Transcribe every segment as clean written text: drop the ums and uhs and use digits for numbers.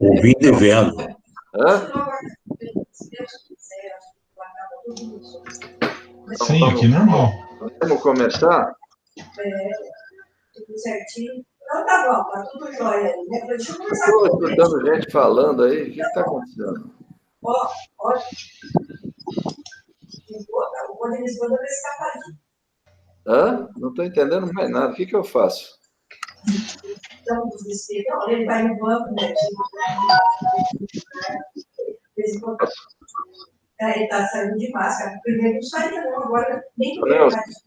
Ouvindo e vendo. Hã? Sim, aqui normal. Vamos começar? Tudo certinho. Então tá bom, tá tudo jóia aí, né? Deixa eu conversar Estou com você. escutando gente falando aí. O que está acontecendo? Ó, o Denis manda pra escapadinho. Hã? Não estou entendendo mais nada. O que eu faço? Então, desespero. Não, ele vai no banco, né? Ele tá saindo de máscara. Primeiro não saía, não. Agora nem Seu no mercado Nelson.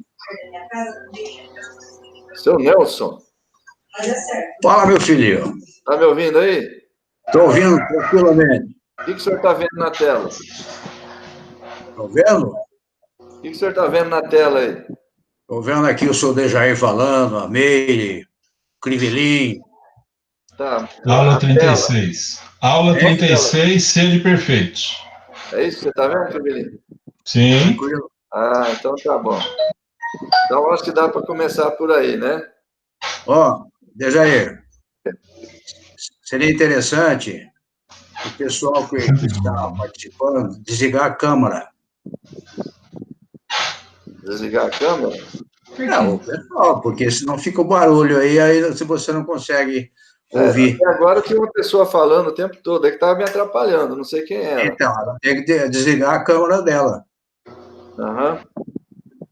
da minha casa. Seu Nelson, Mas é certo. Fala, meu filho. está me ouvindo aí? Estou ouvindo tranquilamente. O que o senhor está vendo na tela? Estou vendo? O que o senhor está vendo na tela aí? Estou vendo aqui o senhor Dejair falando, a Meire, Crivelin. Tá. Aula A tela. 36. Aula 36, sede perfeitos. É isso que você está vendo, Febrinho? Sim. Tranquilo. Ah, então tá bom. Então acho que dá para começar por aí, né? Ó, Dejair, seria interessante o pessoal que está participando desligar a câmera. Desligar a câmera? Não, o pessoal, porque senão fica o barulho aí se você não consegue ouvir. Até agora tinha uma pessoa falando o tempo todo, é que estava me atrapalhando, não sei quem era. Então, ela tem que desligar a câmera dela, Aham.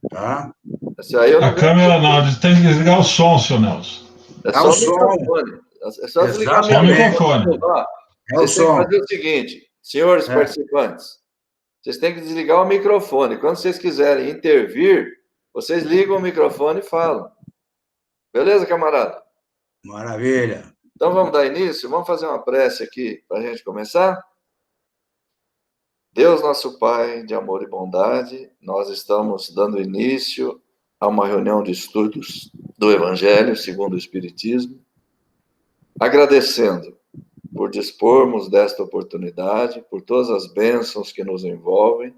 tá? Esse aí eu não A câmera não, tem que desligar o som, seu Nelson. É Ah, só o o som. microfone. É só desligar Só o microfone. Ó, É o vocês têm que som. fazer o seguinte, senhores participantes, vocês têm que desligar o microfone. Quando vocês quiserem intervir, vocês ligam o microfone e falam. Beleza, camarada? Maravilha. Então vamos dar início? Vamos fazer uma prece aqui para a gente começar? Deus, nosso Pai de amor e bondade, nós estamos dando início a uma reunião de estudos do Evangelho segundo o Espiritismo, agradecendo por dispormos desta oportunidade, por todas as bênçãos que nos envolvem,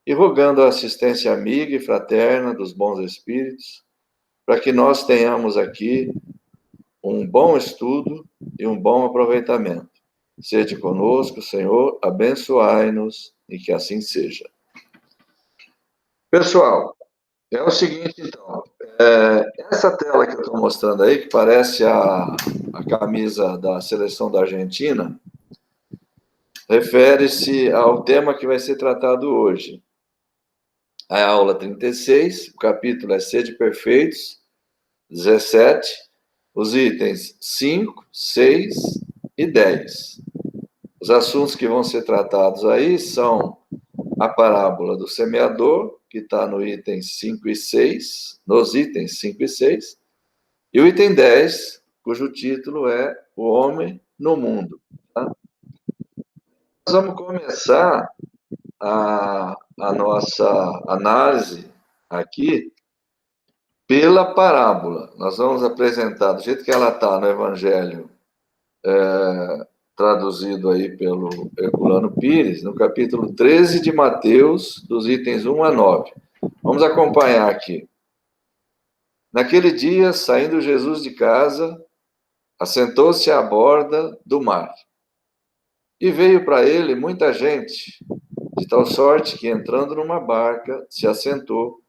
e rogando a assistência amiga e fraterna dos bons espíritos, para que nós tenhamos aqui um bom estudo e um bom aproveitamento. Sede conosco, Senhor, abençoai-nos e que assim seja. Pessoal, é o seguinte, então, essa tela que eu estou mostrando aí, que parece a camisa da seleção da Argentina, refere-se ao tema que vai ser tratado hoje. A aula 36, o capítulo é Sede Perfeitos, 17, os itens 5, 6 e 10. Os assuntos que vão ser tratados aí são a parábola do semeador, que está no item 5 e 6, nos itens 5 e 6, e o item 10, cujo título é O Homem no Mundo. Tá? Nós vamos começar a nossa análise aqui pela parábola. Nós vamos apresentar, do jeito que ela está no Evangelho, traduzido aí pelo Herculano Pires, no capítulo 13 de Mateus, dos itens 1 a 9. Vamos acompanhar aqui. Naquele dia, saindo Jesus de casa, assentou-se à borda do mar. E veio para ele muita gente, de tal sorte que, entrando numa barca, se assentou,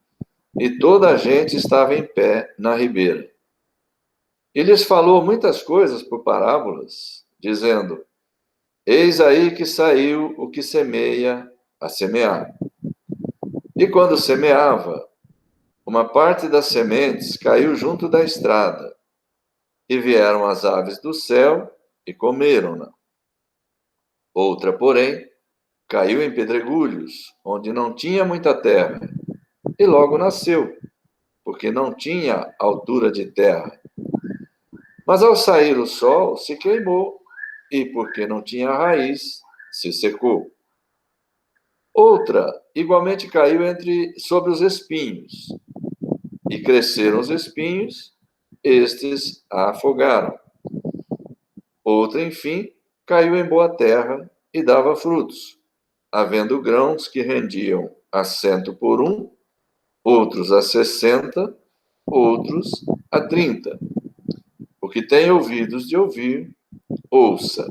e toda a gente estava em pé na ribeira. E lhes falou muitas coisas por parábolas, dizendo: Eis aí que saiu o que semeia a semear. E quando semeava, uma parte das sementes caiu junto da estrada, e vieram as aves do céu e comeram-na. Outra, porém, caiu em pedregulhos, onde não tinha muita terra, e logo nasceu, porque não tinha altura de terra. Mas ao sair o sol, se queimou, e porque não tinha raiz, se secou. Outra, igualmente caiu sobre os espinhos, e cresceram os espinhos, estes a afogaram. Outra, enfim, caiu em boa terra e dava frutos, havendo grãos que rendiam a 100 por um, outros a 60, outros a 30. O que tem ouvidos de ouvir, ouça.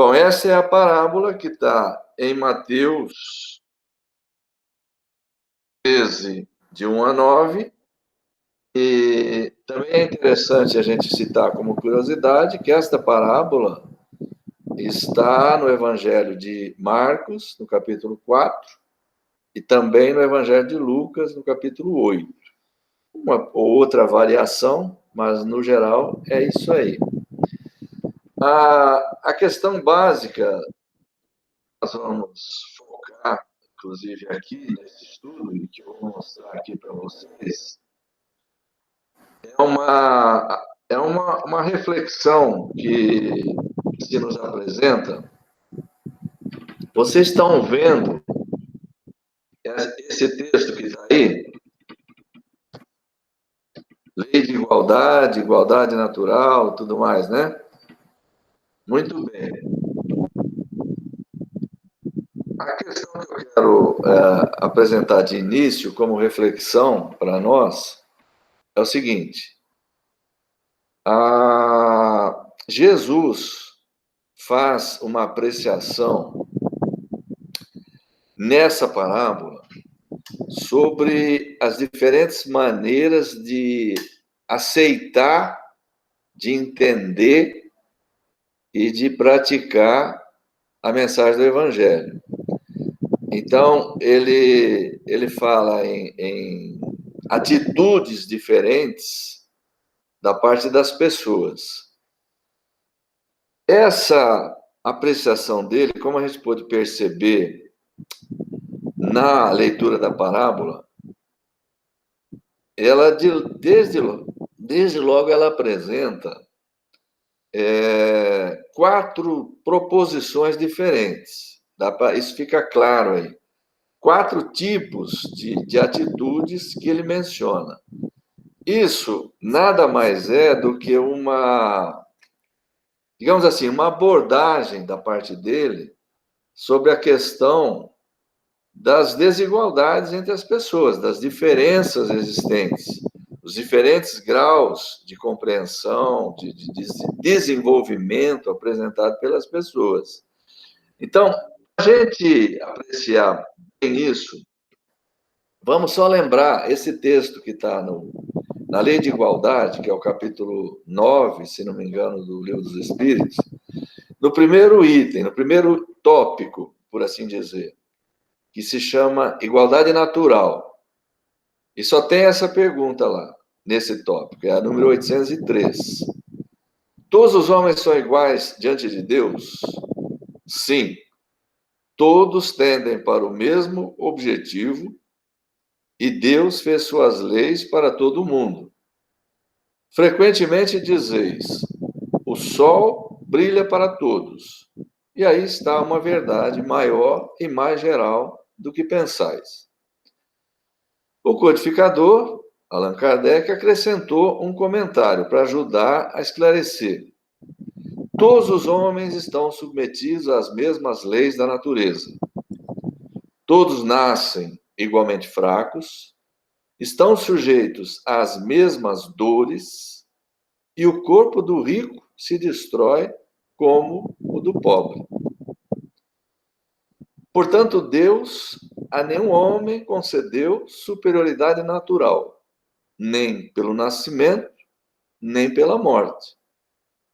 Bom, essa é a parábola que está em Mateus 13, de 1 a 9. E também é interessante a gente citar como curiosidade que esta parábola está no Evangelho de Marcos, no capítulo 4, e também no Evangelho de Lucas, no capítulo 8. Uma ou outra variação, mas no geral é isso aí. A questão básica, nós vamos focar, inclusive aqui nesse estudo, e que eu vou mostrar aqui para vocês, é uma reflexão que se nos apresenta. Vocês estão vendo esse texto que está aí? Lei de igualdade, igualdade natural, tudo mais, né? Muito bem. A questão que eu quero apresentar de início como reflexão para nós é o seguinte. Jesus faz uma apreciação nessa parábola sobre as diferentes maneiras de aceitar, de entender e de praticar a mensagem do Evangelho. Então, ele fala em atitudes diferentes da parte das pessoas. Essa apreciação dele, como a gente pôde perceber na leitura da parábola, ela desde logo ela apresenta 4 proposições diferentes. Isso fica claro aí. 4 tipos de atitudes que ele menciona. Isso nada mais é do que digamos assim, uma abordagem da parte dele sobre a questão das desigualdades entre as pessoas, das diferenças existentes, os diferentes graus de compreensão, de desenvolvimento apresentado pelas pessoas. Então, a gente apreciar bem isso, vamos só lembrar esse texto que está na Lei de Igualdade, que é o capítulo 9, se não me engano, do Livro dos Espíritos, no primeiro item, no primeiro tópico, por assim dizer, que se chama Igualdade Natural. E só tem essa pergunta lá, nesse tópico, é a número 803. Todos os homens são iguais diante de Deus? Sim. Todos tendem para o mesmo objetivo e Deus fez suas leis para todo mundo. Frequentemente dizeis, o sol brilha para todos. E aí está uma verdade maior e mais geral do que pensais. O codificador, Allan Kardec, acrescentou um comentário para ajudar a esclarecer. Todos os homens estão submetidos às mesmas leis da natureza. Todos nascem igualmente fracos, estão sujeitos às mesmas dores, e o corpo do rico se destrói como o do pobre. Portanto, Deus a nenhum homem concedeu superioridade natural, nem pelo nascimento, nem pela morte.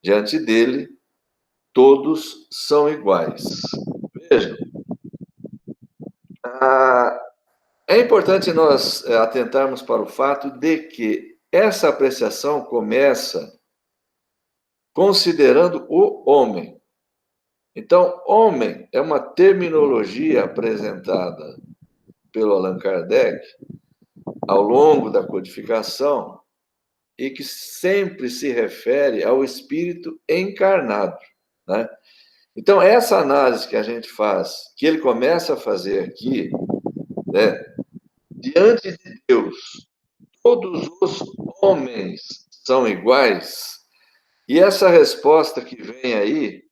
Diante dele, todos são iguais. Vejam, é importante nós atentarmos para o fato de que essa apreciação começa considerando o homem. Então, homem é uma terminologia apresentada pelo Allan Kardec ao longo da codificação e que sempre se refere ao espírito encarnado, né? Então, essa análise que a gente faz, que ele começa a fazer aqui, né, diante de Deus, todos os homens são iguais, e essa resposta que vem aí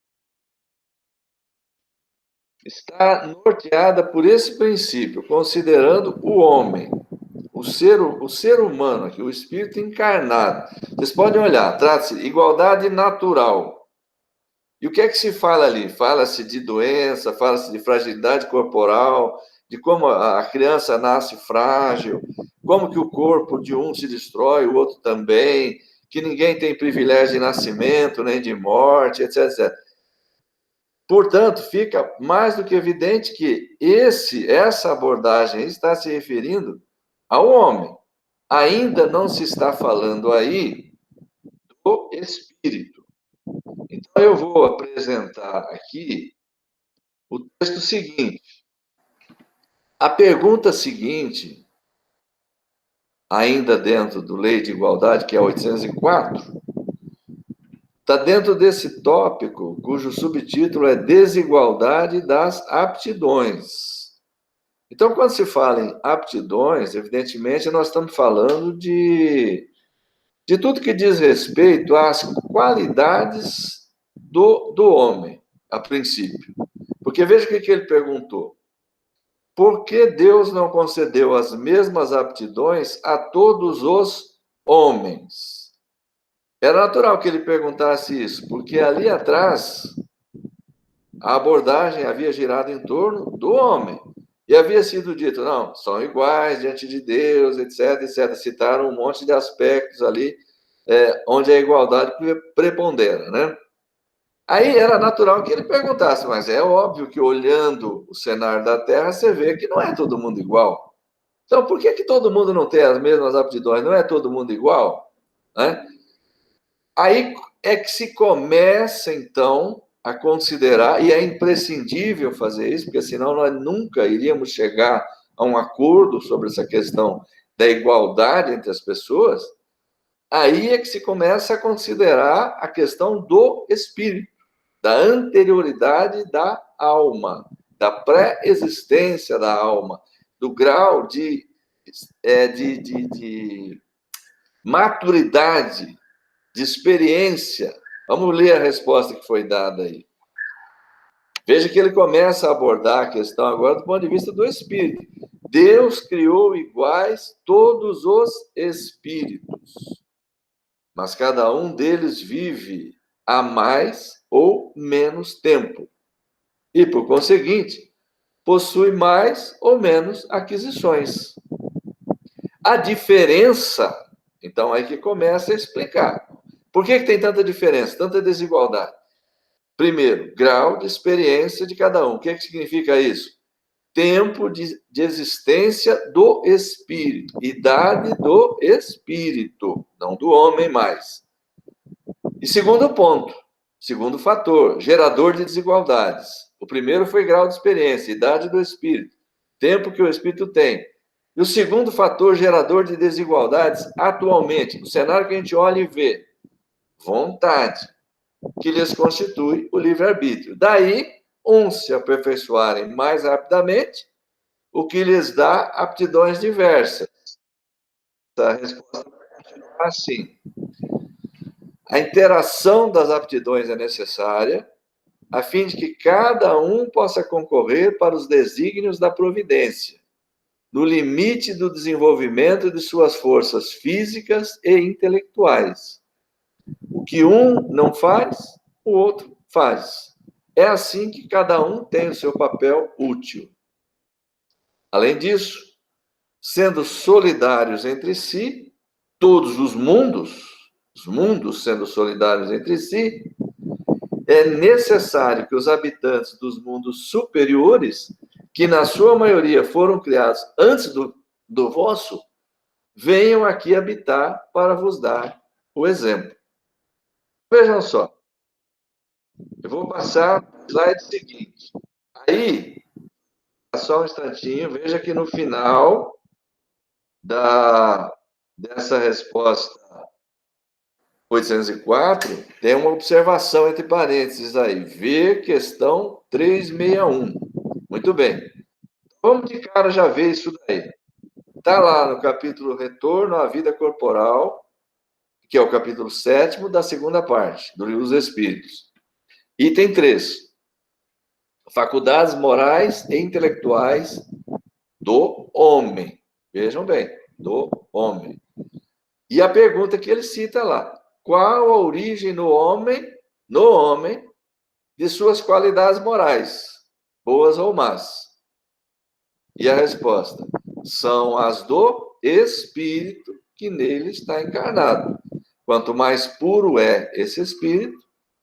está norteada por esse princípio, considerando o homem, o ser humano aqui, o espírito encarnado. Vocês podem olhar, trata-se de igualdade natural. E o que é que se fala ali? Fala-se de doença, fala-se de fragilidade corporal, de como a criança nasce frágil, como que o corpo de um se destrói, o outro também, que ninguém tem privilégio de nascimento, nem de morte, etc, etc. Portanto, fica mais do que evidente que essa abordagem está se referindo ao homem. Ainda não se está falando aí do espírito. Então, eu vou apresentar aqui o texto seguinte. A pergunta seguinte, ainda dentro do Lei de Igualdade, que é 804, está dentro desse tópico, cujo subtítulo é Desigualdade das Aptidões. Então, quando se fala em aptidões, evidentemente, nós estamos falando de tudo que diz respeito às qualidades do homem, a princípio. Porque veja o que ele perguntou. Por que Deus não concedeu as mesmas aptidões a todos os homens? Era natural que ele perguntasse isso, porque ali atrás a abordagem havia girado em torno do homem. E havia sido dito, não, são iguais diante de Deus, etc, etc. Citaram um monte de aspectos ali, onde a igualdade prepondera, né? Aí era natural que ele perguntasse, mas é óbvio que olhando o cenário da Terra, você vê que não é todo mundo igual. Então, por que todo mundo não tem as mesmas aptidões? Não é todo mundo igual? Né? Aí é que se começa, então, a considerar, e é imprescindível fazer isso, porque senão nós nunca iríamos chegar a um acordo sobre essa questão da igualdade entre as pessoas. Aí é que se começa a considerar a questão do espírito, da anterioridade da alma, da pré-existência da alma, do grau de maturidade, de experiência. Vamos ler a resposta que foi dada aí. Veja que ele começa a abordar a questão agora do ponto de vista do espírito. Deus criou iguais todos os espíritos, mas cada um deles vive há mais ou menos tempo. E, por conseguinte, possui mais ou menos aquisições. A diferença, então, aí que começa a explicar. Por que tem tanta diferença, tanta desigualdade? Primeiro, grau de experiência de cada um. O que significa isso? Tempo de existência do espírito, idade do espírito, não do homem mais. E segundo ponto, segundo fator, gerador de desigualdades. O primeiro foi grau de experiência, idade do espírito, tempo que o espírito tem. E o segundo fator, gerador de desigualdades, atualmente, no cenário que a gente olha e vê, vontade, que lhes constitui o livre-arbítrio. Daí, uns se aperfeiçoarem mais rapidamente, o que lhes dá aptidões diversas. A resposta vai continuar assim. A interação das aptidões é necessária, a fim de que cada um possa concorrer para os desígnios da providência, no limite do desenvolvimento de suas forças físicas e intelectuais. O que um não faz, o outro faz. É assim que cada um tem o seu papel útil. Além disso, sendo solidários entre si, todos os mundos sendo solidários entre si, é necessário que os habitantes dos mundos superiores, que na sua maioria foram criados antes do vosso, venham aqui habitar para vos dar o exemplo. Vejam só. Eu vou passar o slide seguinte. Aí, só um instantinho, veja que no final dessa resposta 804, tem uma observação entre parênteses aí. Vê questão 361. Muito bem. Vamos de cara já ver isso daí. Está lá no capítulo Retorno à Vida Corporal, que é o capítulo 7º da segunda parte, do Livro dos Espíritos. Item 3. Faculdades morais e intelectuais do homem. Vejam bem, do homem. E a pergunta que ele cita lá. Qual a origem no homem, de suas qualidades morais, boas ou más. E a resposta: são as do espírito que nele está encarnado. Quanto mais puro é esse espírito,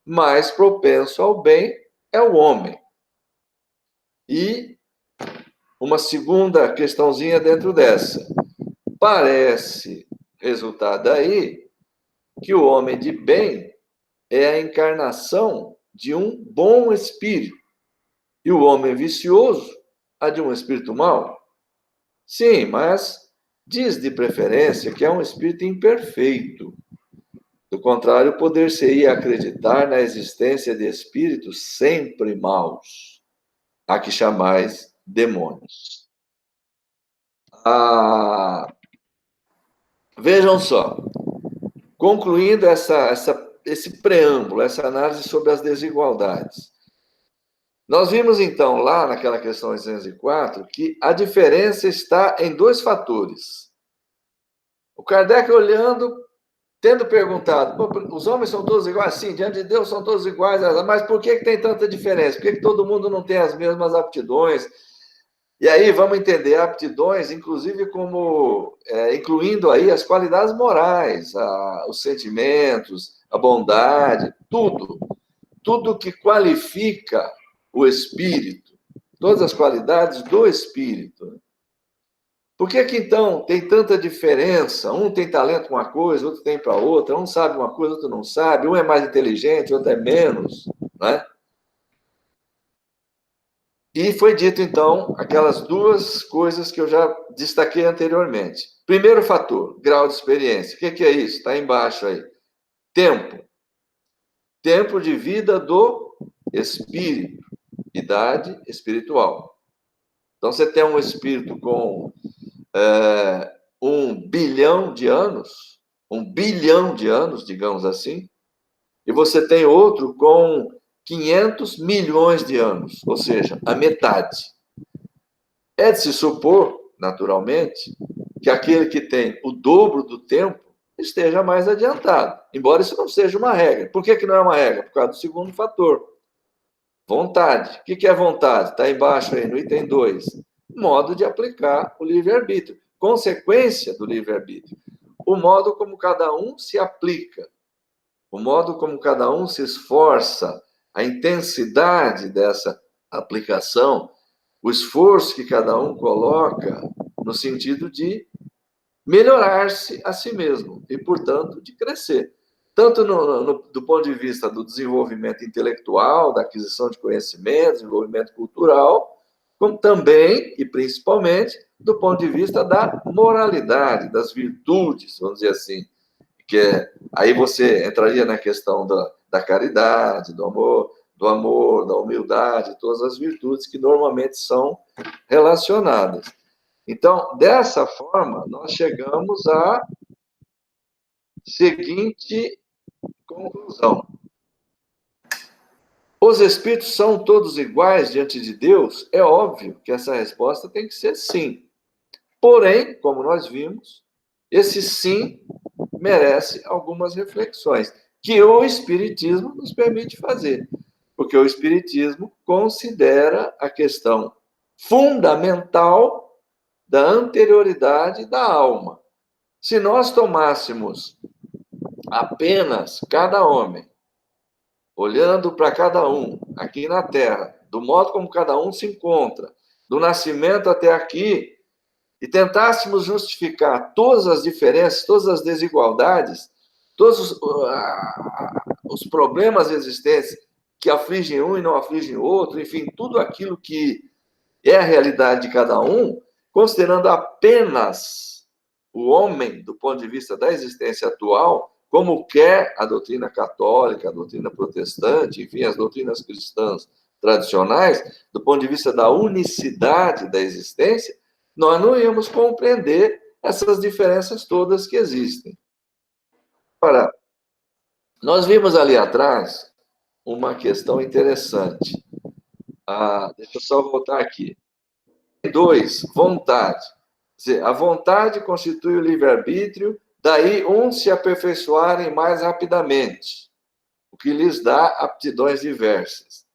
mais propenso ao bem é o homem. E uma segunda questãozinha dentro dessa. Parece resultar daí que o homem de bem é a encarnação de um bom espírito e o homem vicioso a de um espírito mau. Sim, mas diz de preferência que é um espírito imperfeito. Do contrário, poder-se-ia acreditar na existência de espíritos sempre maus, a que chamais demônios. Vejam só, concluindo esse preâmbulo, essa análise sobre as desigualdades. Nós vimos, então, lá naquela questão 804, que a diferença está em dois fatores. O Kardec olhando, tendo perguntado, os homens são todos iguais? Sim, diante de Deus são todos iguais, mas por que tem tanta diferença? Por que todo mundo não tem as mesmas aptidões? E aí vamos entender aptidões, inclusive como incluindo aí as qualidades morais, os sentimentos, a bondade, tudo que qualifica o espírito, todas as qualidades do espírito. Por que então tem tanta diferença? Um tem talento para uma coisa, outro tem para outra, um sabe uma coisa, outro não sabe, um é mais inteligente, outro é menos, né? E foi dito, então, aquelas duas coisas que eu já destaquei anteriormente. Primeiro fator, grau de experiência. O que é isso? Está embaixo aí. Tempo. Tempo de vida do espírito. Idade espiritual. Então, você tem um espírito com 1 bilhão de anos, 1 bilhão de anos, digamos assim, e você tem outro com 500 milhões de anos, ou seja, a metade. É de se supor, naturalmente, que aquele que tem o dobro do tempo esteja mais adiantado, embora isso não seja uma regra. Por que não é uma regra? Por causa do segundo fator. Vontade. O que é vontade? Está embaixo aí, no item 2. Modo de aplicar o livre-arbítrio. Consequência do livre-arbítrio. O modo como cada um se aplica. O modo como cada um se esforça. A intensidade dessa aplicação. O esforço que cada um coloca no sentido de melhorar-se a si mesmo. E, portanto, de crescer. Tanto do ponto de vista do desenvolvimento intelectual, da aquisição de conhecimento, desenvolvimento cultural, como também, e principalmente, do ponto de vista da moralidade, das virtudes, vamos dizer assim. Aí você entraria na questão da caridade, do amor, da humildade, todas as virtudes que normalmente são relacionadas. Então, dessa forma, nós chegamos à seguinte conclusão. Os espíritos são todos iguais diante de Deus? É óbvio que essa resposta tem que ser sim. Porém, como nós vimos, esse sim merece algumas reflexões que o Espiritismo nos permite fazer. Porque o Espiritismo considera a questão fundamental da anterioridade da alma. Se nós tomássemos apenas cada homem, olhando para cada um aqui na Terra, do modo como cada um se encontra, do nascimento até aqui, e tentássemos justificar todas as diferenças, todas as desigualdades, todos os problemas existentes que afligem um e não afligem o outro, enfim, tudo aquilo que é a realidade de cada um, considerando apenas o homem do ponto de vista da existência atual, como quer a doutrina católica, a doutrina protestante, enfim, as doutrinas cristãs tradicionais, do ponto de vista da unicidade da existência, nós não íamos compreender essas diferenças todas que existem. Ora, nós vimos ali atrás uma questão interessante. Deixa eu só voltar aqui. 2, vontade. Quer dizer, a vontade constitui o livre-arbítrio, daí uns se aperfeiçoarem mais rapidamente, o que lhes dá aptidões diversas.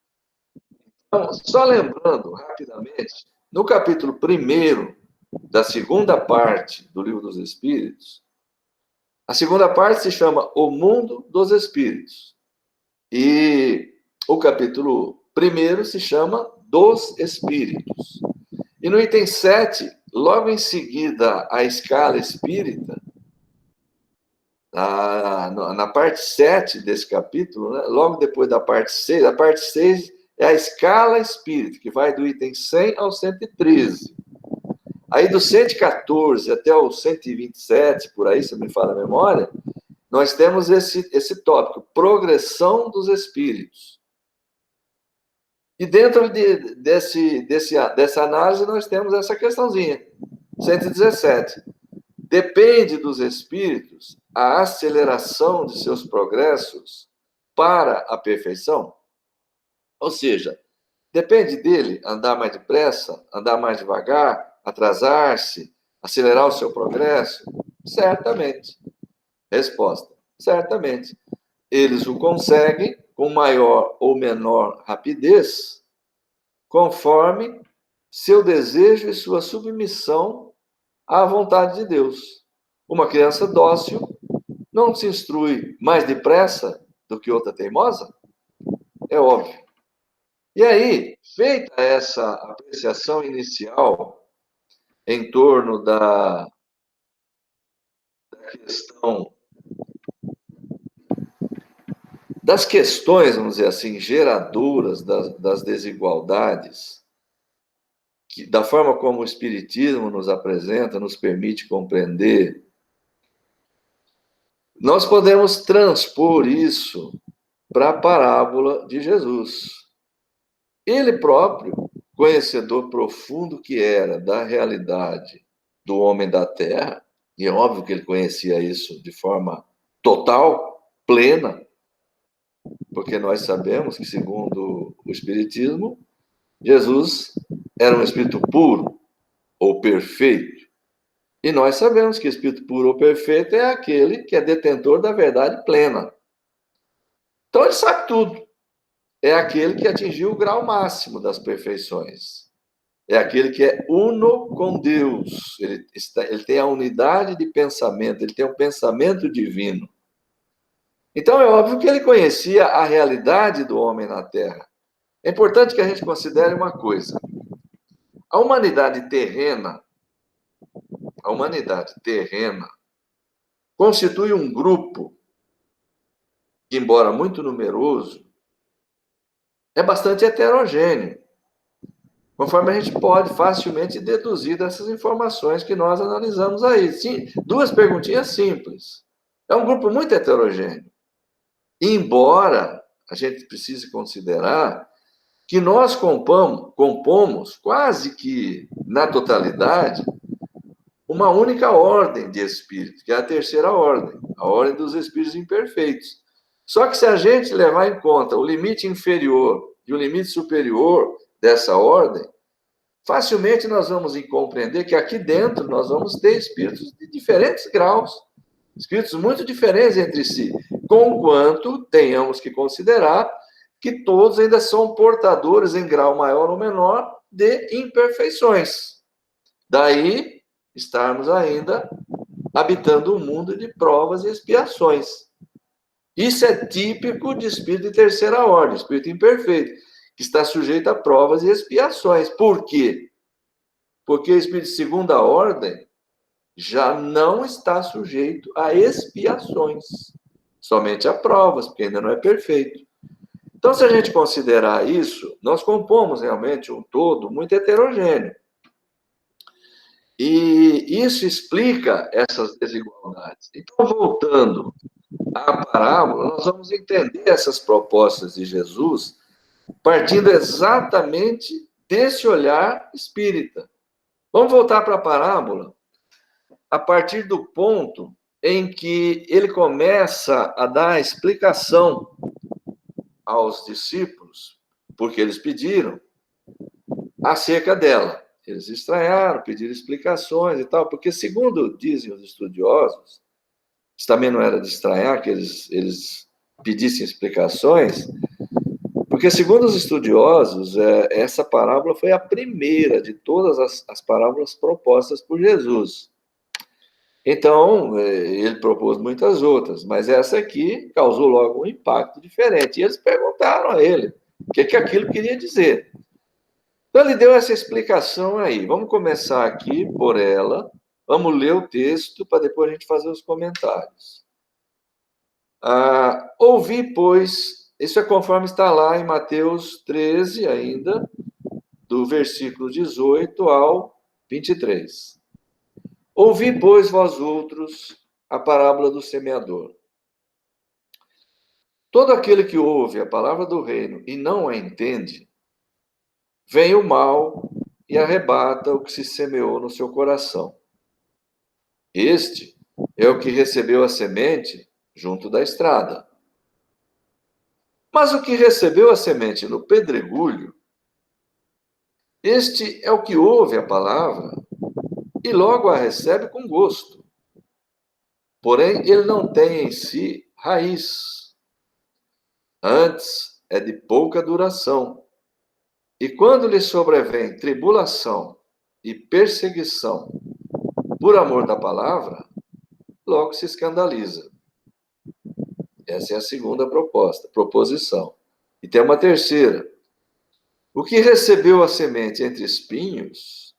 Então, só lembrando rapidamente, no capítulo 1º da segunda parte do Livro dos Espíritos, a segunda parte se chama O Mundo dos Espíritos. E o capítulo 1º se chama Dos Espíritos. E no item 7, logo em seguida, a escala espírita, na parte 7 desse capítulo, né, logo depois da parte 6, a parte 6 é a escala espírita, que vai do item 100 ao 113. Aí do 114 até o 127, por aí, se me fala a memória, nós temos esse tópico, progressão dos espíritos. E dentro dessa análise, nós temos essa questãozinha, 117. Depende dos espíritos a aceleração de seus progressos para a perfeição? Ou seja, depende dele andar mais depressa, andar mais devagar, atrasar-se, acelerar o seu progresso? Certamente. Resposta: certamente. Eles o conseguem com maior ou menor rapidez, conforme seu desejo e sua submissão à vontade de Deus. Uma criança dócil não se instrui mais depressa do que outra teimosa? É óbvio. E aí, feita essa apreciação inicial em torno da questão das questões, vamos dizer assim, geradoras das desigualdades, da forma como o Espiritismo nos apresenta, nos permite compreender, nós podemos transpor isso para a parábola de Jesus. Ele próprio, conhecedor profundo que era da realidade do homem da terra, e é óbvio que ele conhecia isso de forma total, plena, porque nós sabemos que, segundo o Espiritismo, Jesus era um espírito puro ou perfeito. E nós sabemos que espírito puro ou perfeito é aquele que é detentor da verdade plena. Então ele sabe tudo. É aquele que atingiu o grau máximo das perfeições. É aquele que é uno com Deus. Ele tem a unidade de pensamento, ele tem um pensamento divino. Então, é óbvio que ele conhecia a realidade do homem na Terra. É importante que a gente considere uma coisa. A humanidade terrena constitui um grupo que, embora muito numeroso, é bastante heterogêneo, conforme a gente pode facilmente deduzir dessas informações que nós analisamos aí. Sim, 2 perguntinhas simples. É um grupo muito heterogêneo. Embora a gente precise considerar que nós compomos quase que na totalidade uma única ordem de espíritos, que é a terceira ordem, a ordem dos espíritos imperfeitos. Só que se a gente levar em conta o limite inferior e o limite superior dessa ordem, facilmente nós vamos compreender que aqui dentro nós vamos ter espíritos de diferentes graus, espíritos muito diferentes entre si, conquanto tenhamos que considerar que todos ainda são portadores, em grau maior ou menor, de imperfeições. Daí, estarmos ainda habitando um mundo de provas e expiações. Isso é típico de espírito de terceira ordem, espírito imperfeito, que está sujeito a provas e expiações. Por quê? Porque o espírito de segunda ordem já não está sujeito a expiações, somente a provas, porque ainda não é perfeito. Então, se a gente considerar isso, nós compomos realmente um todo muito heterogêneo. E isso explica essas desigualdades. Então, voltando à parábola, nós vamos entender essas propostas de Jesus partindo exatamente desse olhar espírita. Vamos voltar para a parábola a partir do ponto em que ele começa a dar a explicação aos discípulos, porque eles pediram, acerca dela. Eles estranharam, pediram explicações e tal, porque, segundo dizem os estudiosos, isso também não era de estranhar que eles pedissem explicações, Porque, segundo os estudiosos, essa parábola foi a primeira de todas as parábolas propostas por Jesus. Então, ele propôs muitas outras, mas essa aqui causou logo um impacto diferente. E eles perguntaram a ele o que aquilo queria dizer. Então, ele deu essa explicação aí. Vamos começar aqui por ela. Vamos ler o texto para depois a gente fazer os comentários. Ouvi, pois, isso é conforme está lá em Mateus 13 ainda, do versículo 18 ao 23. Ouvi, pois, vós outros, a parábola do semeador. Todo aquele que ouve a palavra do reino e não a entende, vem o mal e arrebata o que se semeou no seu coração. Este é o que recebeu a semente junto da estrada. Mas o que recebeu a semente no pedregulho, este é o que ouve a palavra e logo a recebe com gosto. Porém, ele não tem em si raiz. Antes, é de pouca duração. E quando lhe sobrevém tribulação e perseguição por amor da palavra, logo se escandaliza. Essa é a segunda proposição. E tem uma terceira. O que recebeu a semente entre espinhos,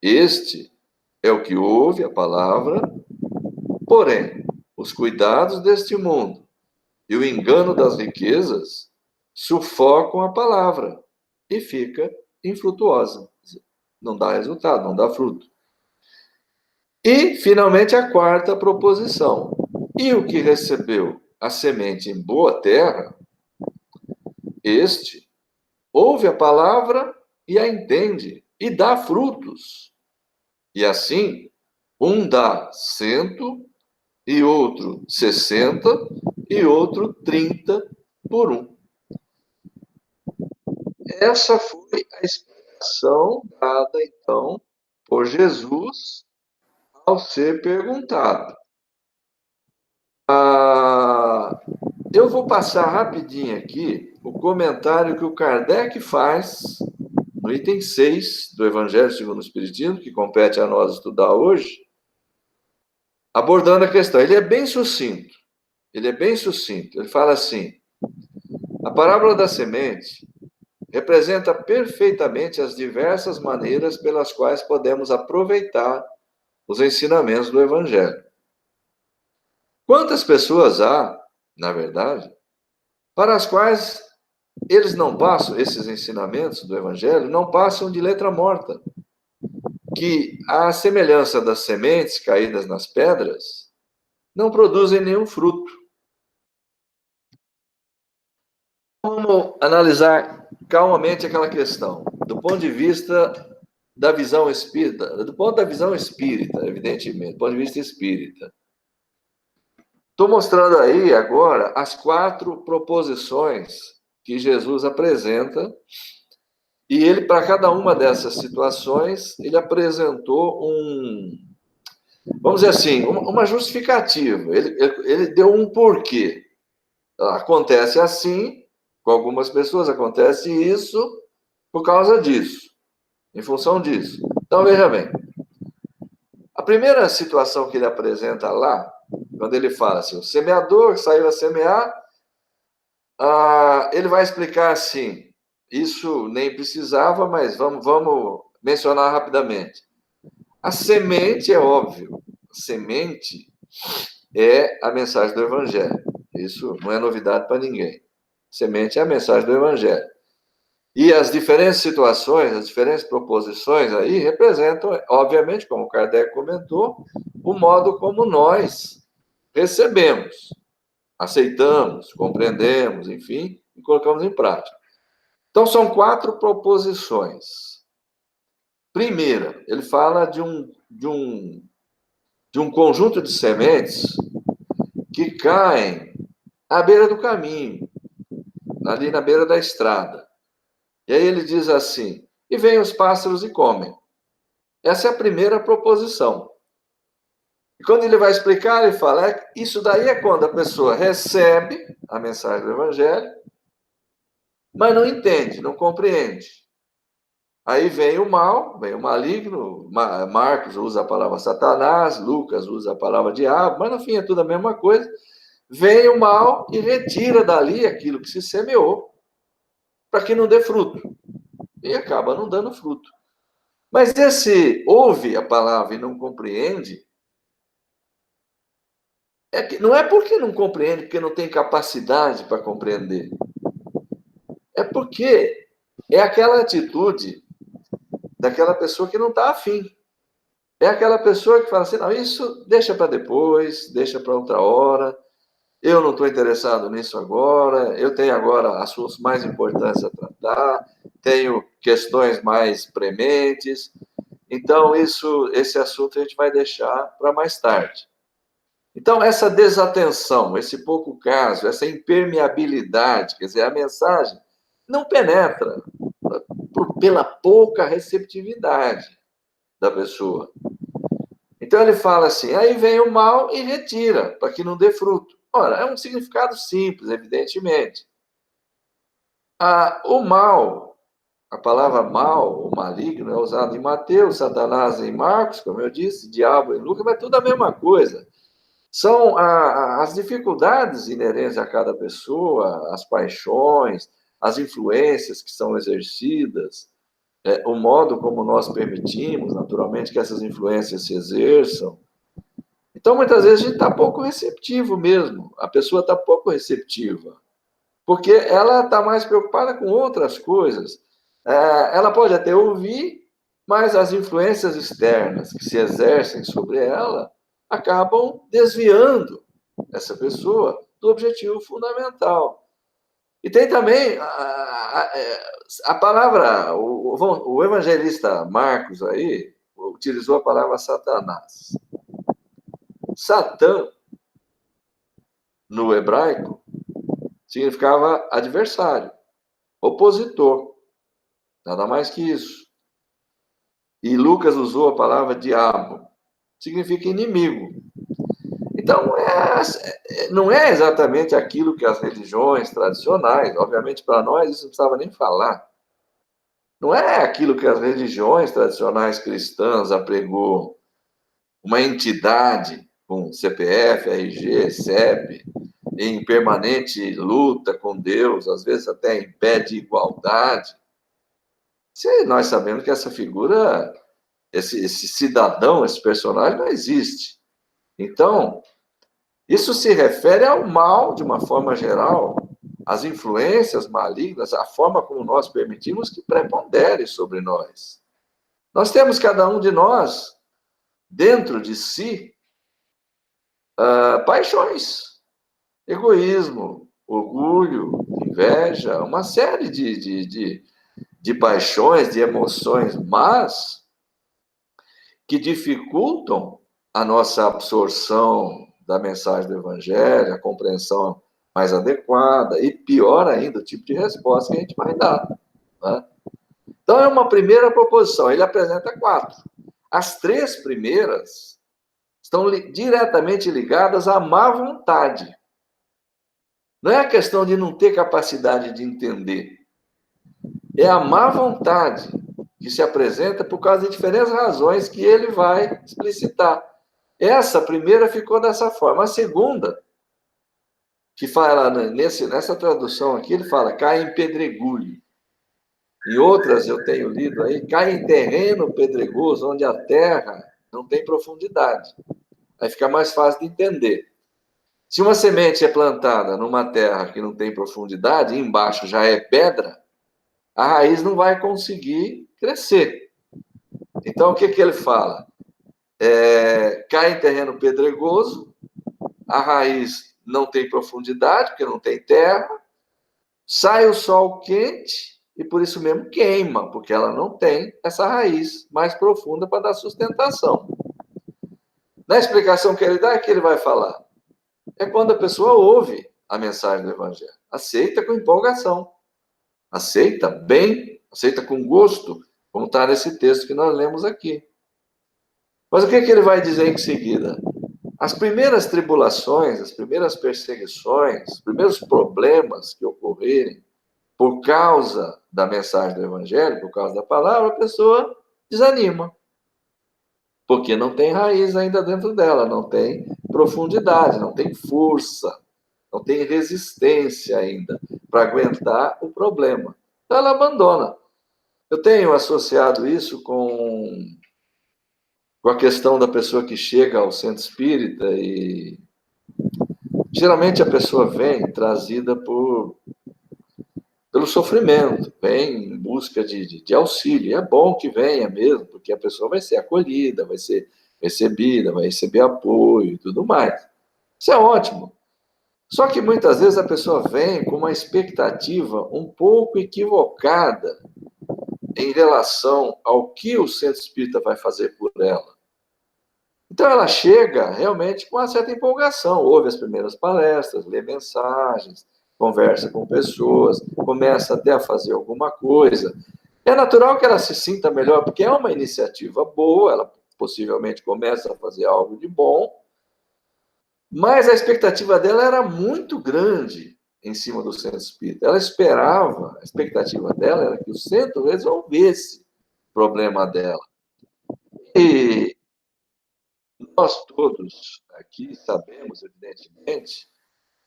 este é o que ouve a palavra, porém, os cuidados deste mundo e o engano das riquezas sufocam a palavra e fica infrutuosa. Não dá resultado, não dá fruto. E, finalmente, a quarta proposição. E o que recebeu a semente em boa terra, este ouve a palavra e a entende, e dá frutos. E assim, um dá 100, e outro 60, e outro 30 por um. Essa foi a explicação dada, então, por Jesus ao ser perguntado. Eu vou passar rapidinho aqui o comentário que o Kardec faz no item 6 do Evangelho segundo o Espiritismo, que compete a nós estudar hoje, abordando a questão. Ele é bem sucinto. Ele fala assim: a parábola da semente representa perfeitamente as diversas maneiras pelas quais podemos aproveitar os ensinamentos do Evangelho. Quantas pessoas há, na verdade, para as quais eles não passam, esses ensinamentos do Evangelho, não passam de letra morta, que, à semelhança das sementes caídas nas pedras, não produzem nenhum fruto. Vamos analisar calmamente aquela questão, do ponto de vista da visão espírita, do ponto da visão espírita, evidentemente, do ponto de vista espírita. Estou mostrando aí agora as 4 proposições que Jesus apresenta, e ele, para cada uma dessas situações, ele apresentou vamos dizer assim, uma justificativa. Ele deu um porquê. Acontece assim, com algumas pessoas acontece isso por causa disso, em função disso. Então, veja bem, a primeira situação que ele apresenta lá, quando ele fala assim, o semeador saiu a semear, ele vai explicar assim, isso nem precisava, mas vamos mencionar rapidamente. A semente é óbvio, a semente é a mensagem do Evangelho. Isso não é novidade para ninguém. Semente é a mensagem do Evangelho. E as diferentes situações, as diferentes proposições aí representam, obviamente, como o Kardec comentou, o modo como nós recebemos, aceitamos, compreendemos, enfim, e colocamos em prática. Então, são 4 proposições. Primeira, ele fala de um conjunto de sementes que caem à beira do caminho, ali na beira da estrada. E aí ele diz assim, e vêm os pássaros e comem. Essa é a primeira proposição. E quando ele vai explicar, ele fala, isso daí é quando a pessoa recebe a mensagem do Evangelho, mas não entende, não compreende. Aí vem o mal, vem o maligno, Marcos usa a palavra Satanás, Lucas usa a palavra diabo, mas no fim é tudo a mesma coisa. Vem o mal e retira dali aquilo que se semeou, para que não dê fruto. E acaba não dando fruto. Mas esse ouve a palavra e não compreende, não é porque não compreende, porque não tem capacidade para compreender. É porque é aquela atitude daquela pessoa que não está afim. É aquela pessoa que fala assim, não, isso deixa para depois, deixa para outra hora, eu não estou interessado nisso agora, eu tenho agora assuntos mais importantes a tratar, tenho questões mais prementes, então esse assunto a gente vai deixar para mais tarde. Então, essa desatenção, esse pouco caso, essa impermeabilidade, quer dizer, a mensagem não penetra pela pouca receptividade da pessoa. Então ele fala assim, aí vem o mal e retira, para que não dê fruto. Ora, é um significado simples, evidentemente. O mal, a palavra mal, o maligno, é usado em Mateus, Satanás em Marcos, como eu disse, diabo em Lucas, mas tudo a mesma coisa. São as dificuldades inerentes a cada pessoa, as paixões, as influências que são exercidas, o modo como nós permitimos, naturalmente, que essas influências se exerçam. Então, muitas vezes, a gente está pouco receptivo mesmo. A pessoa está pouco receptiva. Porque ela está mais preocupada com outras coisas. Ela pode até ouvir, mas as influências externas que se exercem sobre ela acabam desviando essa pessoa do objetivo fundamental. E tem também a palavra, o evangelista Marcos aí utilizou a palavra Satanás. Satã, no hebraico, significava adversário, opositor, nada mais que isso. E Lucas usou a palavra diabo, significa inimigo. Então, não é exatamente aquilo que as religiões tradicionais, obviamente para nós isso não precisava nem falar, não é aquilo que as religiões tradicionais cristãs apregou, uma entidade com CPF, RG, CEP, em permanente luta com Deus, às vezes até em pé de igualdade. Nós sabemos que essa figura, esse cidadão, esse personagem não existe. Então, isso se refere ao mal, de uma forma geral, às influências malignas, a forma como nós permitimos que prepondere sobre nós. Nós temos, cada um de nós, dentro de si, paixões, egoísmo, orgulho, inveja, uma série de paixões, de emoções más, que dificultam a nossa absorção da mensagem do Evangelho, a compreensão mais adequada, e pior ainda, o tipo de resposta que a gente vai dar. Né? Então, é uma primeira proposição, ele apresenta 4. As 3 primeiras estão diretamente ligadas à má vontade. Não é a questão de não ter capacidade de entender. É a má vontade que se apresenta por causa de diferentes razões que ele vai explicitar. Essa primeira ficou dessa forma. A segunda, que fala nessa tradução aqui, ele fala, cai em pedregulho. Em outras, eu tenho lido aí, cai em terreno pedregoso, onde a terra não tem profundidade. Aí fica mais fácil de entender. Se uma semente é plantada numa terra que não tem profundidade, e embaixo já é pedra, a raiz não vai conseguir crescer. Então, o que ele fala? Cai em terreno pedregoso, a raiz não tem profundidade, porque não tem terra, sai o sol quente e por isso mesmo queima, porque ela não tem essa raiz mais profunda para dar sustentação. Na explicação que ele dá, é que ele vai falar. É quando a pessoa ouve a mensagem do Evangelho, aceita com empolgação, aceita bem, aceita com gosto, como está nesse texto que nós lemos aqui. Mas o que ele vai dizer em seguida? As primeiras tribulações, as primeiras perseguições, os primeiros problemas que ocorrerem por causa da mensagem do Evangelho, por causa da palavra, a pessoa desanima. Porque não tem raiz ainda dentro dela, não tem profundidade, não tem força, não tem resistência ainda para aguentar o problema. Então ela abandona. Eu tenho associado isso com a questão da pessoa que chega ao centro espírita e geralmente a pessoa vem trazida pelo sofrimento, vem em busca de auxílio. E é bom que venha mesmo, porque a pessoa vai ser acolhida, vai ser recebida, vai receber apoio e tudo mais. Isso é ótimo. Só que muitas vezes a pessoa vem com uma expectativa um pouco equivocada em relação ao que o centro espírita vai fazer por ela. Então ela chega realmente com uma certa empolgação, ouve as primeiras palestras, lê mensagens, conversa com pessoas, começa até a fazer alguma coisa. É natural que ela se sinta melhor, porque é uma iniciativa boa, ela possivelmente começa a fazer algo de bom, mas a expectativa dela era muito grande em cima do centro espírita. Ela esperava, a expectativa dela era que o centro resolvesse o problema dela. E nós todos aqui sabemos, evidentemente,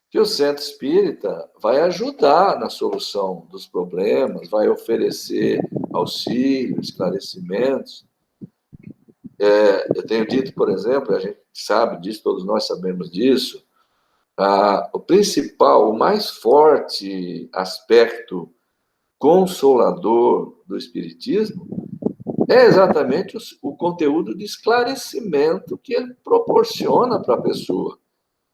que o centro espírita vai ajudar na solução dos problemas, vai oferecer auxílio, esclarecimentos. Eu tenho dito, por exemplo, a gente sabe disso, todos nós sabemos disso, o principal, o mais forte aspecto consolador do espiritismo é exatamente o conteúdo de esclarecimento que ele proporciona para a pessoa,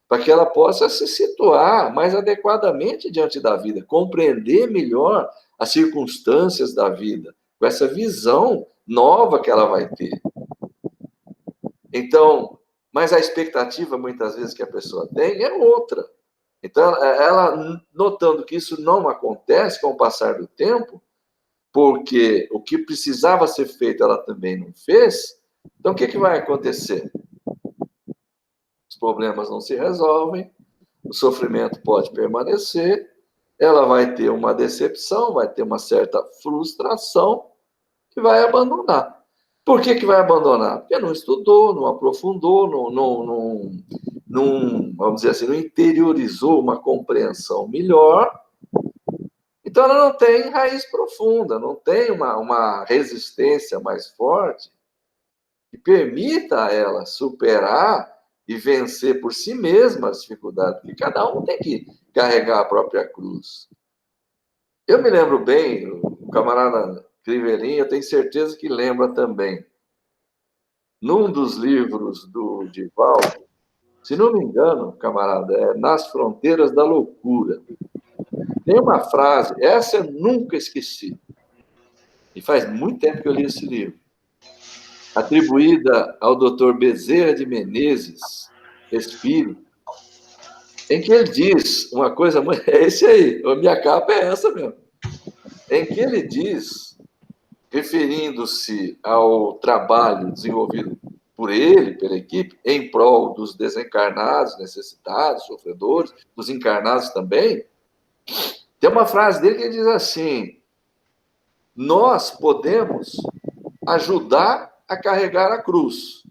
para que ela possa se situar mais adequadamente diante da vida, compreender melhor as circunstâncias da vida, com essa visão nova que ela vai ter. Então, mas a expectativa, muitas vezes, que a pessoa tem é outra. Então, ela notando que isso não acontece com o passar do tempo, porque o que precisava ser feito ela também não fez, então o que vai acontecer? Os problemas não se resolvem, o sofrimento pode permanecer, ela vai ter uma decepção, vai ter uma certa frustração e vai abandonar. Por que vai abandonar? Porque não estudou, não aprofundou, não, vamos dizer assim, não interiorizou uma compreensão melhor. Então, ela não tem raiz profunda, não tem uma resistência mais forte que permita a ela superar e vencer por si mesma as dificuldades, porque cada um tem que carregar a própria cruz. Eu me lembro bem, o camarada Crivellin, eu tenho certeza que lembra também, num dos livros do Divaldo, se não me engano, camarada, é Nas Fronteiras da Loucura. Tem uma frase, essa eu nunca esqueci, e faz muito tempo que eu li esse livro, atribuída ao Dr. Bezerra de Menezes, espírito, em que ele diz uma coisa, é esse aí, a minha capa é essa mesmo, em que ele diz, referindo-se ao trabalho desenvolvido por ele, pela equipe, em prol dos desencarnados, necessitados, sofredores, dos encarnados também, tem uma frase dele que ele diz assim: nós podemos ajudar a carregar a cruz,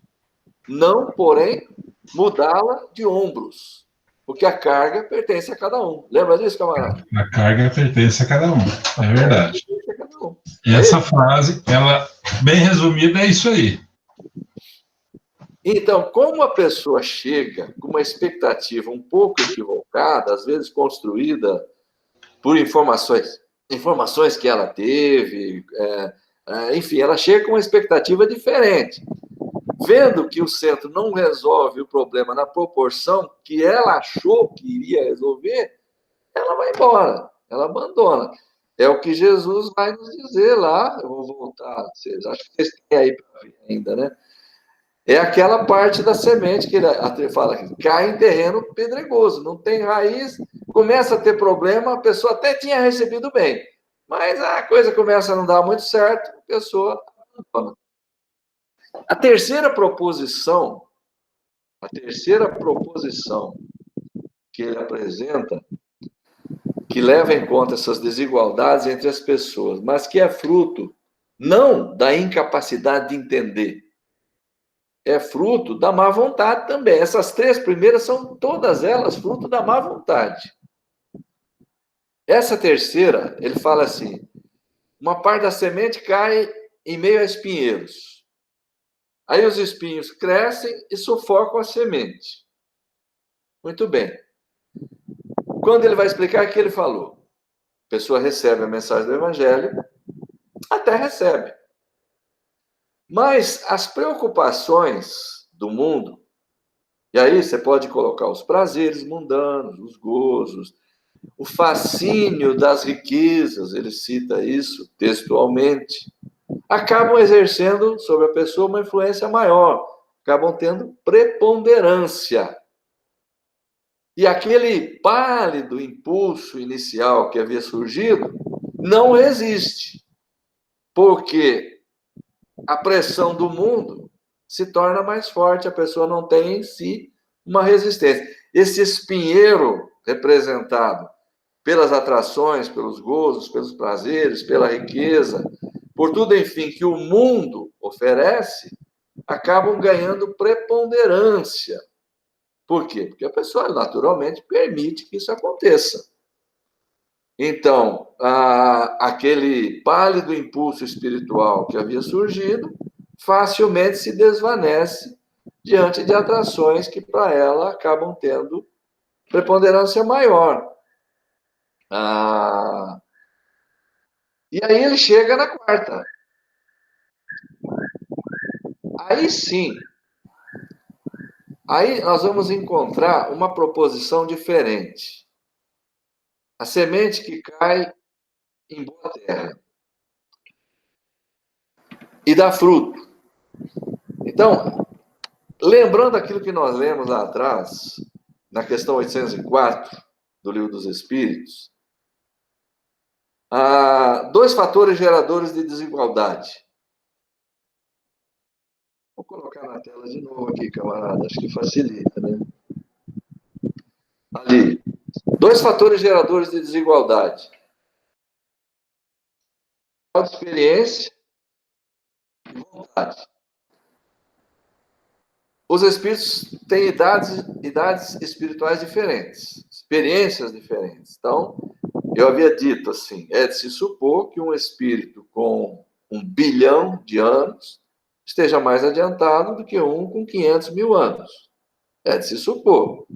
não, porém, mudá-la de ombros, porque a carga pertence a cada um. Lembra disso, camarada? A carga pertence a cada um, é verdade. E essa frase, ela, bem resumida, é isso aí. Então, como a pessoa chega com uma expectativa um pouco equivocada, às vezes construída por informações que ela teve, enfim, ela chega com uma expectativa diferente. Vendo que o centro não resolve o problema na proporção que ela achou que iria resolver, ela vai embora, ela abandona. É o que Jesus vai nos dizer lá, eu vou voltar, vocês, acho que vocês têm aí para ver ainda, né? É aquela parte da semente que ele fala que cai em terreno pedregoso, não tem raiz, começa a ter problema, a pessoa até tinha recebido bem, mas a coisa começa a não dar muito certo, a pessoa abandona. A terceira proposição que ele apresenta, que leva em conta essas desigualdades entre as pessoas, mas que é fruto não da incapacidade de entender, é fruto da má vontade também. Essas três primeiras são todas elas fruto da má vontade. Essa terceira, ele fala assim: uma parte da semente cai em meio a espinheiros. Aí os espinhos crescem e sufocam a semente. Muito bem. Quando ele vai explicar o que ele falou, a pessoa recebe a mensagem do Evangelho, até recebe. Mas as preocupações do mundo, e aí você pode colocar os prazeres mundanos, os gozos, o fascínio das riquezas, ele cita isso textualmente, acabam exercendo sobre a pessoa uma influência maior, acabam tendo preponderância. E aquele pálido impulso inicial que havia surgido não resiste, porque a pressão do mundo se torna mais forte, a pessoa não tem em si uma resistência. Esse espinheiro representado pelas atrações, pelos gozos, pelos prazeres, pela riqueza, por tudo, enfim, que o mundo oferece, acabam ganhando preponderância. Por quê? Porque a pessoa, naturalmente, permite que isso aconteça. Então, aquele pálido impulso espiritual que havia surgido, facilmente se desvanece diante de atrações que, para ela, acabam tendo preponderância maior. E aí ele chega na quarta. Aí sim, aí nós vamos encontrar uma proposição diferente. A semente que cai em boa terra e dá fruto. Então, lembrando aquilo que nós lemos lá atrás, na questão 804 do Livro dos Espíritos, há dois fatores geradores de desigualdade. Vou colocar na tela de novo aqui, camarada, acho que facilita, né? Ali, dois fatores geradores de desigualdade. Falta de experiência e vontade. Os espíritos têm idades espirituais diferentes, experiências diferentes. Então, eu havia dito assim, é de se supor que um espírito com 1 bilhão de anos esteja mais adiantado do que um com 500 mil anos. É de se supor.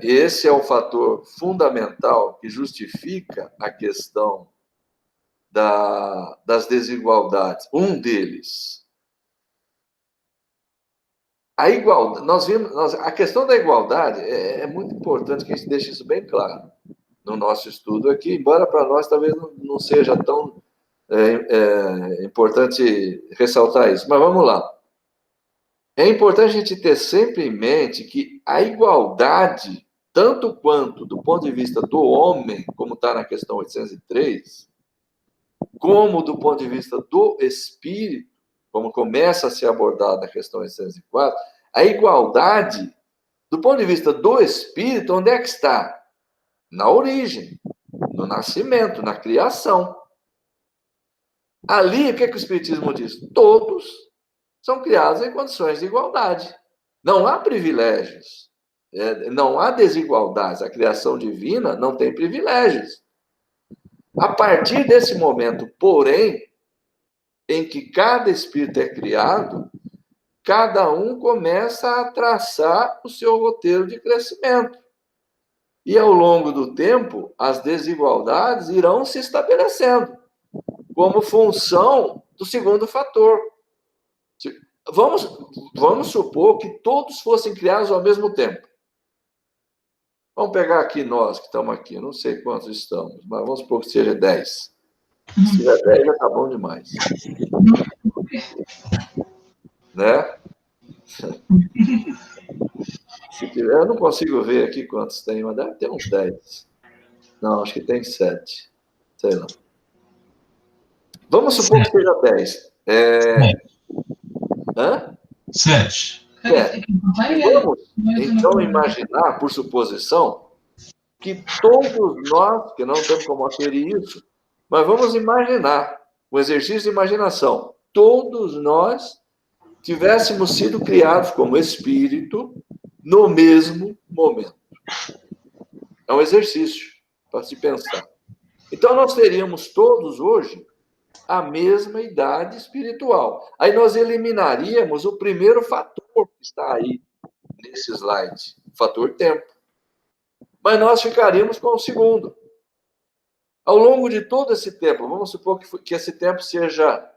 Esse é o fator fundamental que justifica a questão das desigualdades. Um deles. A igualdade, a questão da igualdade é muito importante que a gente deixe isso bem claro no nosso estudo aqui, embora para nós talvez não seja tão importante ressaltar isso. Mas vamos lá. É importante a gente ter sempre em mente que a igualdade, tanto quanto do ponto de vista do homem, como está na questão 803, como do ponto de vista do espírito, como começa a ser abordado na questão 804, a igualdade, do ponto de vista do espírito, onde é que está? Na origem, no nascimento, na criação. Ali, o que o Espiritismo diz? Todos são criados em condições de igualdade. Não há privilégios, não há desigualdades. A criação divina não tem privilégios. A partir desse momento, porém, em que cada espírito é criado, cada um começa a traçar o seu roteiro de crescimento. E ao longo do tempo, as desigualdades irão se estabelecendo como função do segundo fator. Vamos supor que todos fossem criados ao mesmo tempo. Vamos pegar aqui nós que estamos aqui, não sei quantos estamos, mas vamos supor que seja 10. Se tiver 10, já está bom demais. Né? Se tiver, eu não consigo ver aqui quantos tem, mas deve ter uns 10. Não, acho que tem 7. Sei lá. Vamos supor que seja 10. Hã? 7. Vamos, então, imaginar, por suposição, que todos nós, que não temos como aferir isso, mas vamos imaginar, um exercício de imaginação, todos nós tivéssemos sido criados como espírito no mesmo momento. É um exercício para se pensar. Então, nós teríamos todos hoje a mesma idade espiritual. Aí nós eliminaríamos o primeiro fator que está aí nesse slide, o fator tempo. Mas nós ficaríamos com o segundo. Ao longo de todo esse tempo, vamos supor que esse tempo seja,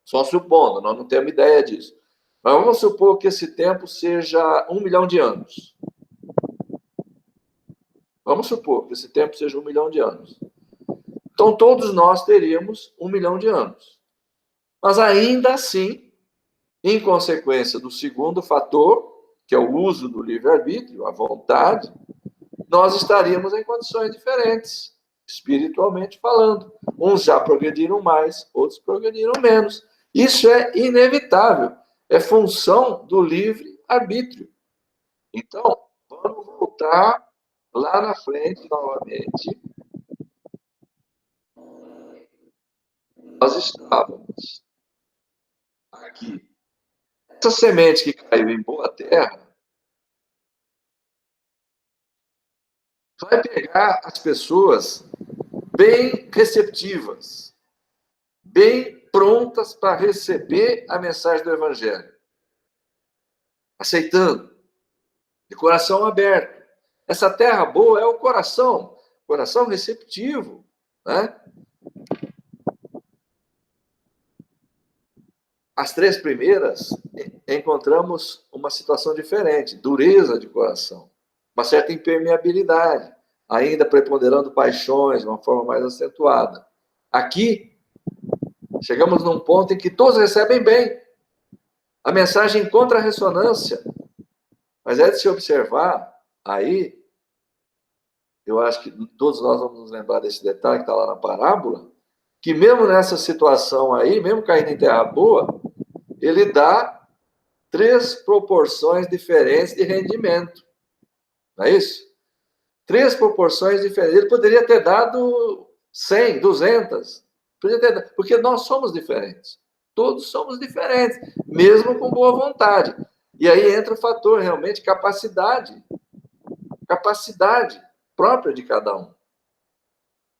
só supondo, nós não temos ideia disso, mas vamos supor que esse tempo seja 1 milhão de anos. Vamos supor que esse tempo seja 1 milhão de anos. Então, todos nós teríamos 1 milhão de anos. Mas ainda assim, em consequência do segundo fator, que é o uso do livre-arbítrio, a vontade, nós estaríamos em condições diferentes, espiritualmente falando. Uns já progrediram mais, outros progrediram menos. Isso é inevitável, é função do livre-arbítrio. Então, vamos voltar lá na frente novamente. Nós estávamos aqui. Essa semente que caiu em boa terra vai pegar as pessoas bem receptivas, bem prontas para receber a mensagem do Evangelho, aceitando, de coração aberto. Essa terra boa é o coração receptivo, né? As 3 primeiras, encontramos uma situação diferente, dureza de coração, uma certa impermeabilidade, ainda preponderando paixões de uma forma mais acentuada. Aqui, chegamos num ponto em que todos recebem bem. A mensagem encontra ressonância, mas é de se observar, aí, eu acho que todos nós vamos nos lembrar desse detalhe que está lá na parábola, que mesmo nessa situação aí, mesmo caindo em terra boa, ele dá 3 proporções diferentes de rendimento. Não é isso? 3 proporções diferentes. Ele poderia ter dado 100, 200. Poderia ter dado, porque nós somos diferentes. Todos somos diferentes, mesmo com boa vontade. E aí entra o fator, realmente, capacidade. Capacidade própria de cada um.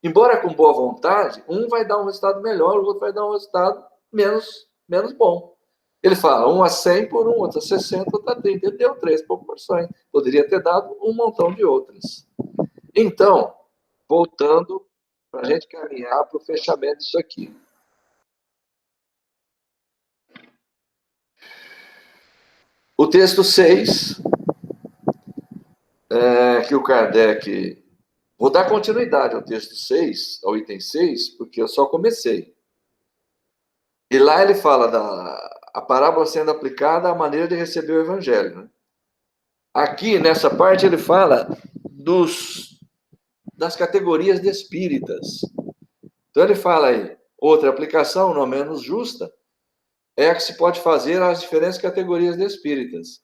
Embora com boa vontade, um vai dar um resultado melhor, o outro vai dar um resultado menos bom. Ele fala 1 a 100 por um, outro a 60, outro a 30. Ele deu 3 proporções. Poderia ter dado um montão de outras. Então, voltando para a gente caminhar para o fechamento disso aqui. O texto 6, que o Kardec... Vou dar continuidade ao texto 6, ao item 6, porque eu só comecei. E lá ele fala a parábola sendo aplicada à maneira de receber o evangelho. Né? Aqui, nessa parte, ele fala das categorias de espíritas. Então, ele fala aí, outra aplicação, não menos justa, é a que se pode fazer às diferentes categorias de espíritas.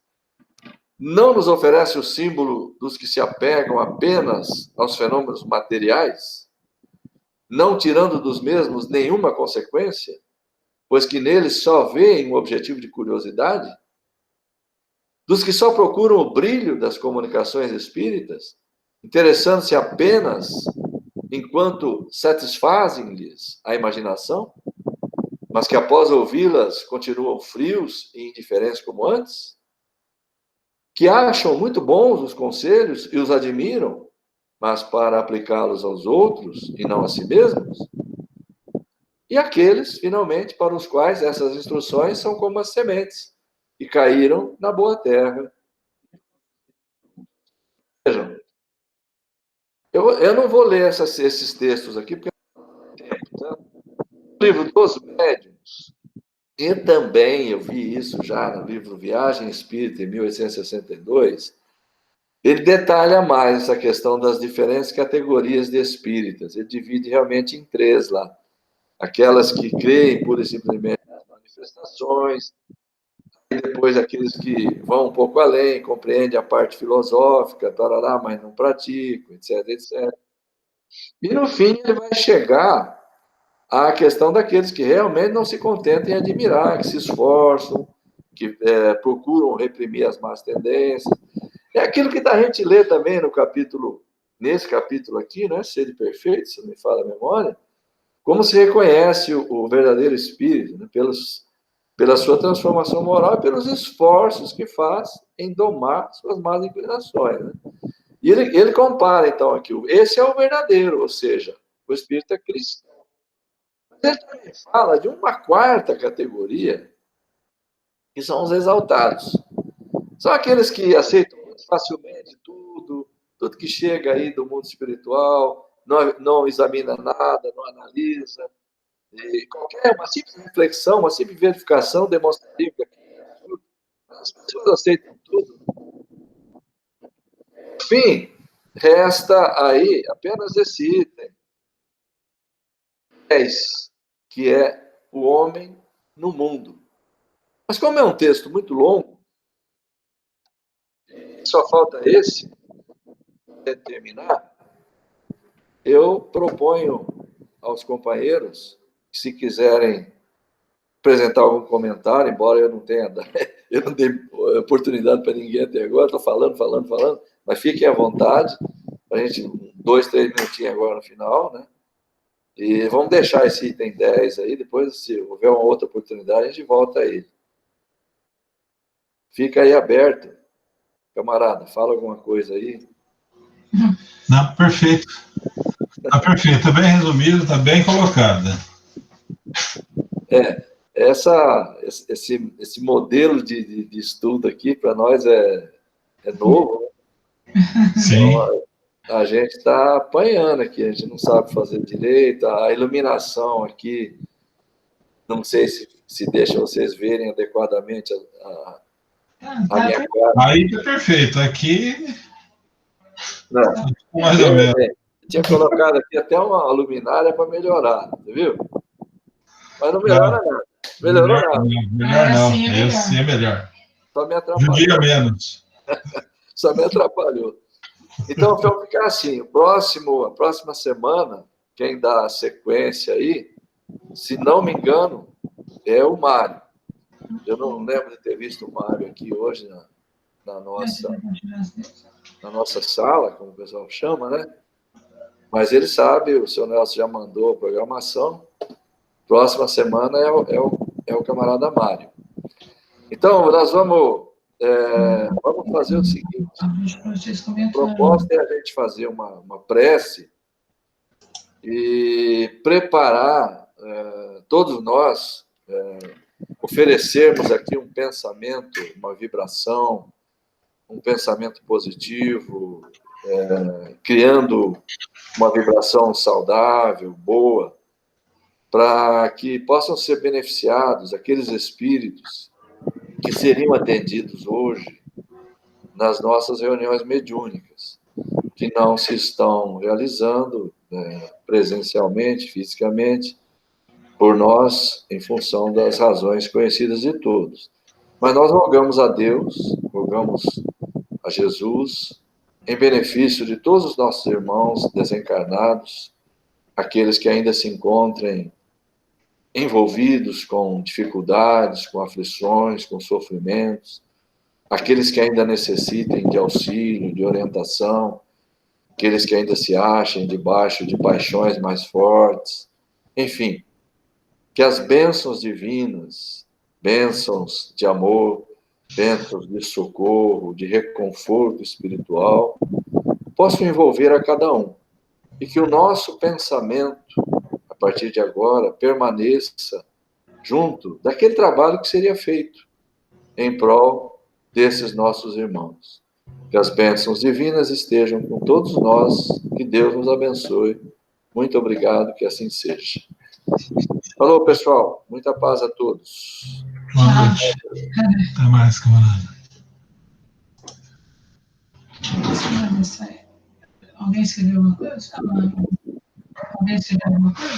Não nos oferece o símbolo dos que se apegam apenas aos fenômenos materiais, não tirando dos mesmos nenhuma consequência, pois que neles só veem um objetivo de curiosidade? Dos que só procuram o brilho das comunicações espíritas, interessando-se apenas enquanto satisfazem-lhes a imaginação, mas que após ouvi-las continuam frios e indiferentes como antes? Que acham muito bons os conselhos e os admiram, mas para aplicá-los aos outros e não a si mesmos? E aqueles, finalmente, para os quais essas instruções são como as sementes, que caíram na boa terra. Vejam, eu não vou ler esses textos aqui, porque não tem tempo, tá? O livro dos Médiuns, e também eu vi isso já no livro Viagem Espírita, em 1862, ele detalha mais essa questão das diferentes categorias de espíritas. Ele divide realmente em 3 lá. Aquelas que creem pura e simplesmente nas manifestações, E depois aqueles que vão um pouco além, compreendem a parte filosófica, tarará, mas não praticam, etc, etc. E no fim ele vai chegar à questão daqueles que realmente não se contentam em admirar, que se esforçam, que procuram reprimir as más tendências. É aquilo que a gente lê também no capítulo, nesse capítulo aqui, né? Sede perfeito, se não me falha a memória, como se reconhece o verdadeiro espírito, né? Pela sua transformação moral e pelos esforços que faz em domar suas más inclinações, né? E ele compara, então, aqui, esse é o verdadeiro, ou seja, o espírito é cristão. Mas ele também fala de uma quarta categoria, que são os exaltados. São aqueles que aceitam facilmente tudo que chega aí do mundo espiritual, não examina nada, não analisa. E uma simples reflexão, uma simples verificação demonstraria que as pessoas aceitam tudo. Enfim, resta aí apenas esse item, 10, que é o homem no mundo. Mas como é um texto muito longo, só falta esse, para terminar, eu proponho aos companheiros, se quiserem apresentar algum comentário, embora eu não dei oportunidade para ninguém até agora, estou falando, mas fiquem à vontade, a gente, 2, 3 minutinhos agora no final, né? E vamos deixar esse item 10 aí, depois, se houver uma outra oportunidade, a gente volta a ele. Fica aí aberto. Camarada, fala alguma coisa aí. Não, perfeito. Está perfeito, está bem resumido, está bem colocado. Esse modelo de estudo aqui, para nós, é novo, né? Sim. Então, a gente está apanhando aqui, a gente não sabe fazer direito, a iluminação aqui, não sei se deixa vocês verem adequadamente a minha cara. Aí está perfeito, aqui... Não. Mais ou menos. Tinha colocado aqui até uma luminária para melhorar, viu? Mas não melhora nada. Melhorou nada. Melhor não, esse é melhor. Só me atrapalhou. Judia menos. Só me atrapalhou. Então, vamos ficar assim, a próxima semana, quem dá a sequência aí, se não me engano, é o Mário. Eu não lembro de ter visto o Mário aqui hoje na nossa sala, como o pessoal chama, né? Mas ele sabe, o seu Nelson já mandou a programação. Próxima semana é o camarada Mário. Então, nós vamos fazer o seguinte. A proposta é a gente fazer uma prece e preparar, todos nós, oferecermos aqui um pensamento, uma vibração, um pensamento positivo, criando uma vibração saudável, boa, para que possam ser beneficiados aqueles espíritos que seriam atendidos hoje nas nossas reuniões mediúnicas, que não se estão realizando presencialmente, fisicamente, por nós, em função das razões conhecidas de todos. Mas nós rogamos a Deus, rogamos a Jesus, em benefício de todos os nossos irmãos desencarnados, aqueles que ainda se encontrem envolvidos com dificuldades, com aflições, com sofrimentos, aqueles que ainda necessitem de auxílio, de orientação, aqueles que ainda se achem debaixo de paixões mais fortes, enfim, que as bênçãos divinas, bênçãos de amor, bênçãos de socorro, de reconforto espiritual, possam envolver a cada um, e que o nosso pensamento, a partir de agora, permaneça junto daquele trabalho que seria feito em prol desses nossos irmãos. Que as bênçãos divinas estejam com todos nós, que Deus nos abençoe. Muito obrigado, que assim seja. Falou, pessoal. Muita paz a todos. Boa noite. Até mais, camarada. Alguém escreveu alguma coisa? Alguém escreveu alguma coisa?